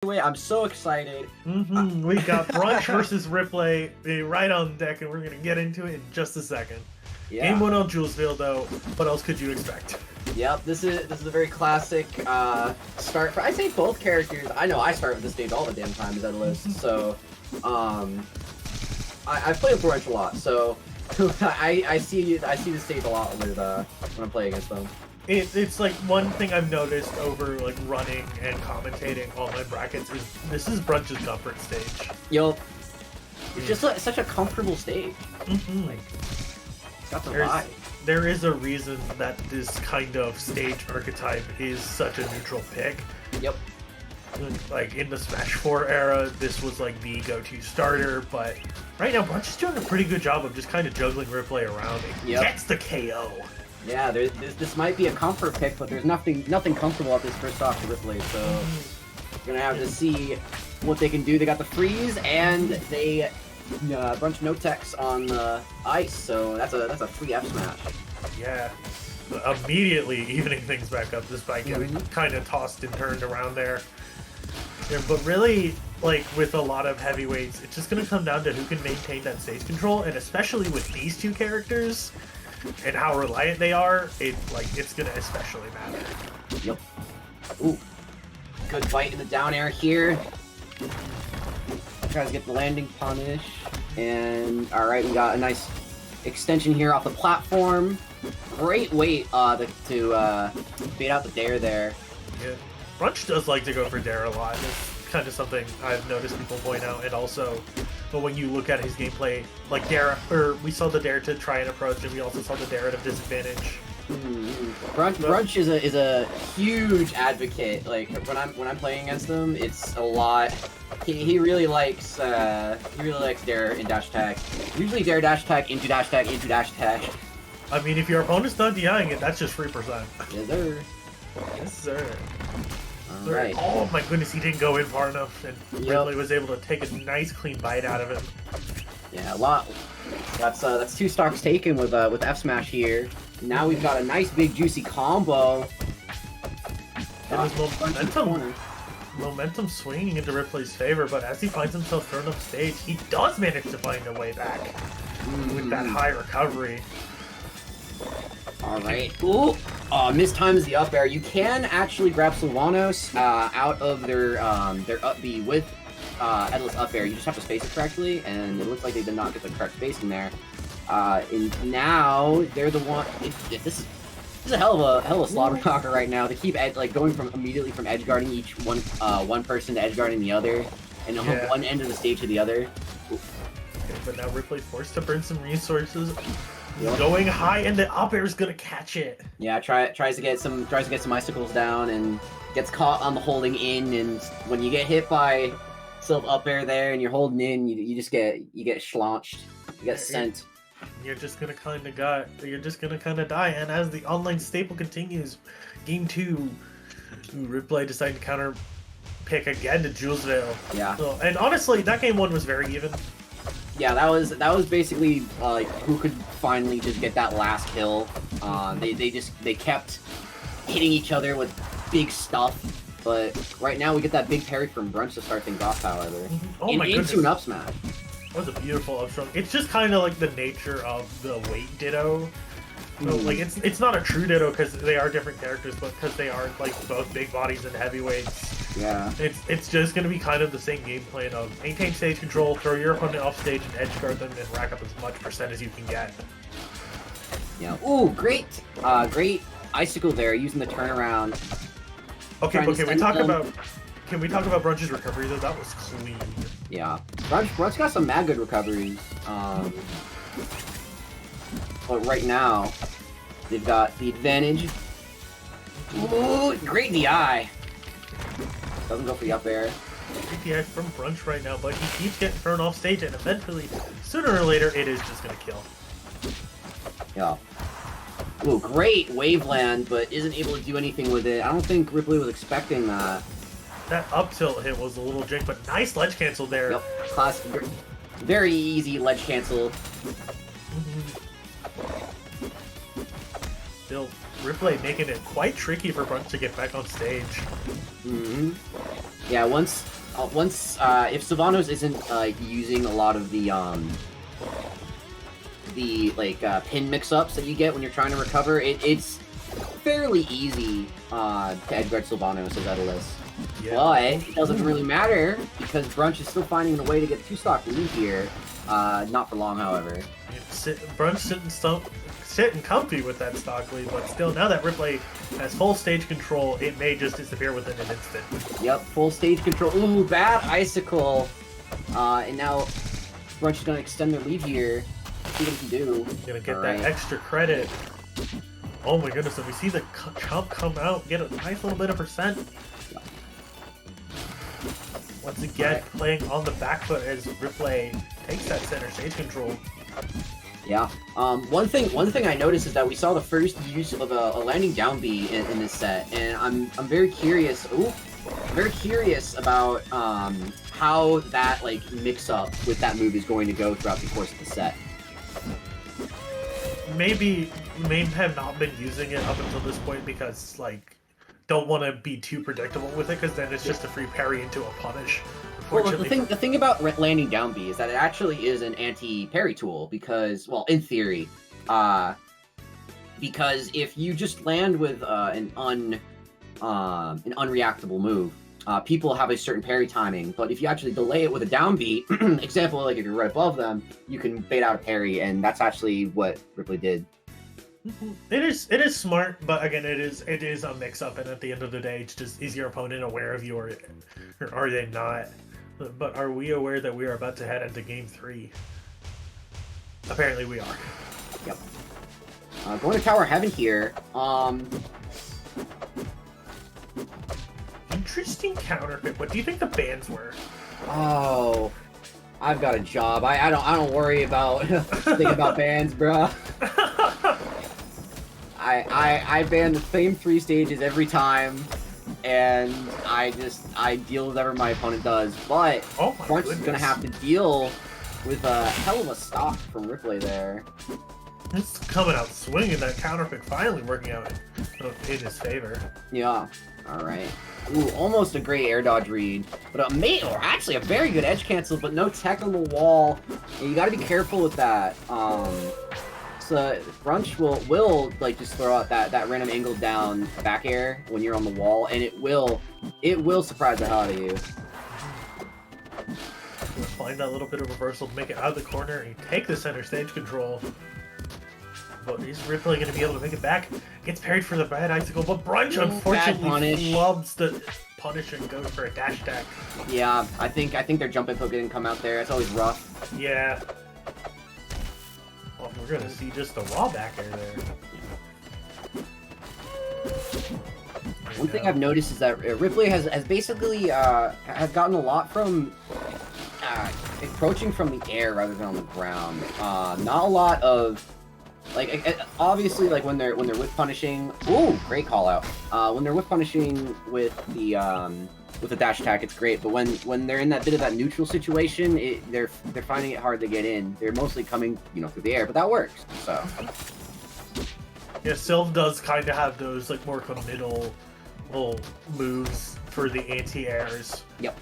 away. I'm so excited. We got Brunch versus Ripplay right on deck, and we're going to get into it in just a second. Yeah. Game 1 on Julesville, though. What else could you expect? Yep, this is a very classic start for, I say, both characters. I know I start with this stage all the damn time as Etalus, so I play with Brunch a lot, so I see this stage a lot with when I'm playing against them. It's like one thing I've noticed over like running and commentating online brackets is this is Brunch's comfort stage. Yup. It's just such a comfortable stage. Like, it's got the vibe. There is a reason that this kind of stage archetype is such a neutral pick. Yep. Like in the Smash 4 era, this was like the go-to starter, but right now Brunch is doing a pretty good job of just kind of juggling Ripplay around. It gets the KO. Yeah, this might be a comfort pick, but there's nothing comfortable at this first off to Ripplay, so we're gonna have to see what they can do. They got the freeze, and they Brunch no techs on the ice, so that's a free F smash. Yeah, immediately evening things back up despite getting kind of tossed and turned around there. Yeah, but really, like with a lot of heavyweights, it's just gonna come down to who can maintain that stage control, and especially with these two characters and how reliant they are, it's gonna especially matter. Yep. Ooh, good fight in the down air here. Tries to get the landing punish, and all right, we got a nice extension here off the platform. Great weight to bait out the dare there. Yeah, Brunch does like to go for dare a lot. It's kind of something I've noticed people point out, and also, but when you look at his gameplay, like dare, or we saw the dare to try and approach, and we also saw the dare at a disadvantage. Brunch is a huge advocate. Like when I'm playing against him, it's a lot. He really likes dare and dash attack. Usually dare dash attack into dash attack into dash attack. I mean, if your opponent's not DIing it, that's just 3%. Yes, sir. Yes, sir. All right. Oh my goodness, he didn't go in far enough, and Ripplay was able to take a nice clean bite out of him. Yeah, a lot. That's 2 stocks taken with F smash here. Now we've got a nice big juicy combo. It was momentum swinging into Riplay's favor, but as he finds himself thrown off stage, he does manage to find a way back with that high recovery. All right. Ooh, mistimes the up air. You can actually grab Sylvanos out of their up B with Etalus up air. You just have to space it correctly, and it looks like they did not get the correct spacing there. And now they're the one. This is a hell of a slobber knocker right now. They keep going immediately from edge guarding each one person to edge guarding the other, and one end of the stage to the other. Okay, but now Ripplay forced to burn some resources. Going high, and the up air is gonna catch it. Yeah, tries to get some icicles down, and gets caught on the holding in. And when you get hit by Sylv up air there, and you're holding in, you get schlaunched. You get sent. You're just gonna kind of die. And as the online staple continues, game 2, Ripplay decided to counter pick again to Julesville. Yeah. So, and honestly, that game 1 was very even. Yeah, that was basically like who could finally just get that last kill. They kept hitting each other with big stuff, but right now we get that big parry from Brunch to start things off. However, oh my goodness, into an up smash. That was a beautiful up strong. It's just kind of like the nature of the weight ditto. So, like it's not a true ditto because they are different characters, but because they are like both big bodies and heavyweights. Yeah. It's just gonna be kind of the same game plan of maintain stage control, throw your opponent off stage and edge guard them, and rack up as much percent as you can get. Yeah. Ooh, great icicle there using the turnaround. Okay, but can we talk about Brunch's recovery though? That was clean. Yeah. Brunch got some mad good recoveries. But right now, they've got the advantage. Ooh, great DI. Doesn't go for the up air. Great DI from Brunch right now, but he keeps getting thrown off stage, and eventually, sooner or later, it is just gonna kill. Yeah. Ooh, great waveland, but isn't able to do anything with it. I don't think Ripplay was expecting that. That up tilt hit was a little jank, but nice ledge cancel there. Yep, classic. Very easy ledge cancel. Still, Ripplay making it quite tricky for Brunch to get back on stage. Yeah, once once if Sylvanos isn't using a lot of the pin mix-ups that you get when you're trying to recover, it's fairly easy to edgeguard Sylvanos as Etalus. Yeah. But it doesn't really matter because Brunch is still finding a way to get 2-stock lead here. Not for long, however. Brunch sitting comfy with that stock lead, but still, now that Ripplay has full stage control, it may just disappear within an instant. Yep, full stage control. Ooh, bad icicle. And now Brunch is going to extend their lead here. See what he can do. Gonna get that extra credit. Oh my goodness, and we see the chump come out, get a nice little bit of percent. Once again, playing on the back foot as Ripplay takes that center stage control. Yeah. One thing I noticed is that we saw the first use of a landing down B in this set, and I'm very curious. Ooh, very curious about how that mix up with that move is going to go throughout the course of the set. Maybe may have not been using it up until this point because don't want to be too predictable with it, because then it's just a free parry into a punish. Well, the thing about landing down B is that it actually is an anti-parry tool because, well, in theory, because if you just land with an unreactable move, people have a certain parry timing. But if you actually delay it with a down B, example, if you're right above them, you can bait out a parry, and that's actually what Ripplay did. It is smart, but again, it is a mix-up, and at the end of the day, it's just, is your opponent aware of you, or are they not? But are we aware that we are about to head into Game 3? Apparently we are. Yep. Going to Tower Heaven here. Interesting counter pick. What do you think the bans were? Oh, I've got a job. I don't worry about thinking about bans, bruh. I ban the same 3 stages every time, and I deal with whatever my opponent does. But Brunch is gonna have to deal with a hell of a stock from Ripplay there. It's coming out swinging. That counter pick finally working out in his favor. Yeah. All right. Ooh, almost a great air dodge read, but actually a very good edge cancel, but no tech on the wall. And you got to be careful with that. So Brunch will just throw out that random angle down back air when you're on the wall, and it will surprise the hell out of you. Find that little bit of reversal to make it out of the corner and take the center stage control. But is Ripplay going to be able to make it back? Gets parried for the bad icicle, but Brunch unfortunately loves the punish and goes for a dash attack. Yeah, I think their jump input didn't come out there. It's always rough. Yeah. Well, we're going to see just the raw back air there. One thing I've noticed is that Ripplay has basically has gotten a lot from approaching from the air rather than on the ground. Not a lot of obviously when they're whip punishing. Ooh, great call out. When they're whip punishing with the dash attack, it's great. But when they're in that bit of that neutral situation, they're finding it hard to get in. They're mostly coming through the air, but that works. So yeah, Sylv does kind of have those more committal moves for the anti-airs. Yep.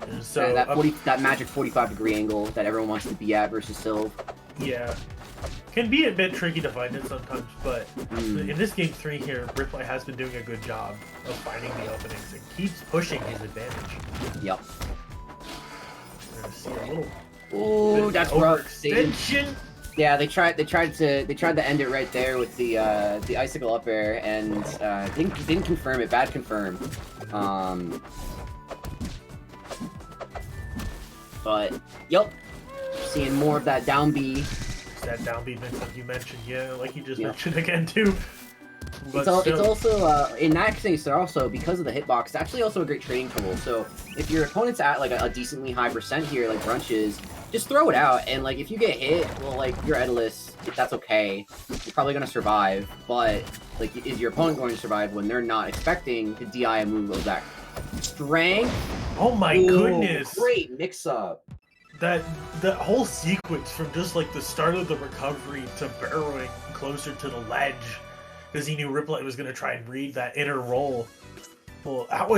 And so that magic 45-degree angle that everyone wants to be at versus Sylv. Yeah. Can be a bit tricky to find it sometimes, but in this Game 3 here, Ripplay has been doing a good job of finding the openings and keeps pushing his advantage. Yep. We're gonna see a little. Ooh, that's rough. Extension. Yeah, they tried to end it right there with the icicle up air, and didn't confirm it. Bad confirm. But yep, seeing more of that down B. That down B mix that you mentioned, yeah, like you just mentioned again too. But it's also in that case, they're also, because of the hitbox, it's actually also a great trading tool. So if your opponent's at a decently high percent here, like Brunch is, just throw it out, and if you get hit, well, you're Etalus, that's okay. You're probably gonna survive, but is your opponent going to survive when they're not expecting to DI a move of that strength? Oh my goodness! Great mix-up. That whole sequence from just the start of the recovery to burrowing closer to the ledge, because he knew Ripplay was going to try and read that inner roll. Well, that was